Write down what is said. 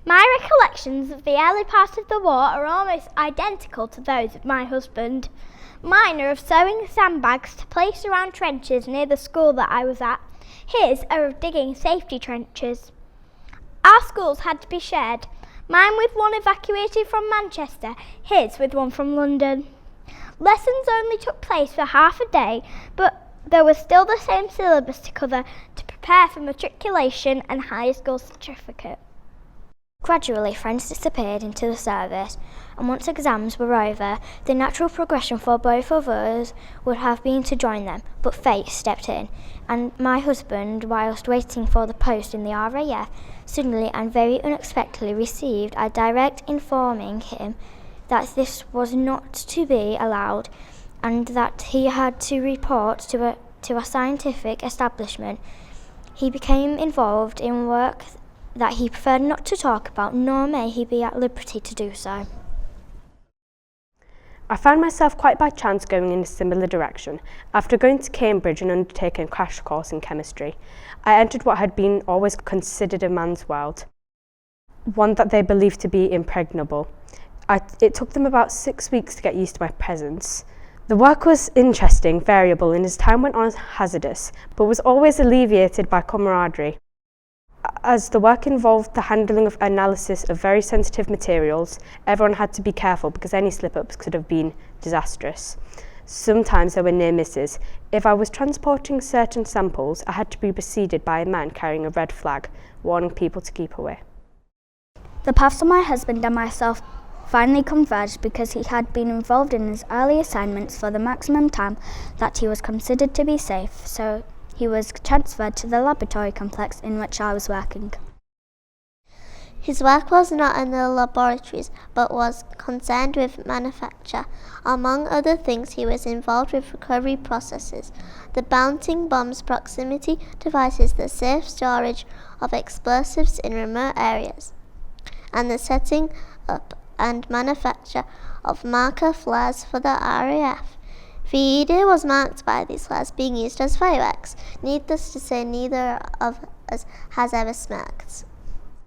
My recollections of the early part of the war are almost identical to those of my husband. Mine are of sewing sandbags to place around trenches near the school that I was at. His are of digging safety trenches. Our schools had to be shared, mine with one evacuated from Manchester, his with one from London. Lessons only took place for half a day, but there was still the same syllabus to cover to prepare for matriculation and higher school certificate. Gradually, friends disappeared into the service, and once exams were over, the natural progression for both of us would have been to join them, but fate stepped in, and my husband, whilst waiting for the post in the RAF, suddenly and very unexpectedly received a direct informing him that this was not to be allowed, and that he had to report to a scientific establishment. He became involved in work that he preferred not to talk about, nor may he be at liberty to do so. I found myself quite by chance going in a similar direction. After going to Cambridge and undertaking a crash course in chemistry, I entered what had been always considered a man's world, one that they believed to be impregnable. It took them about 6 weeks to get used to my presence. The work was interesting, variable, and as time went on hazardous, but was always alleviated by camaraderie. As the work involved the handling of analysis of very sensitive materials, everyone had to be careful because any slip-ups could have been disastrous. Sometimes there were near misses. If I was transporting certain samples, I had to be preceded by a man carrying a red flag, warning people to keep away. The paths of my husband and myself finally converged because he had been involved in his early assignments for the maximum time that he was considered to be safe, so he was transferred to the laboratory complex in which I was working. His work was not in the laboratories, but was concerned with manufacture. Among other things, he was involved with recovery processes, the bouncing bombs proximity devices, the safe storage of explosives in remote areas, and the setting up and manufacture of marker flares for the RAF. The E-Day was marked by these flares being used as fireworks. Needless to say, neither of us has ever smirked.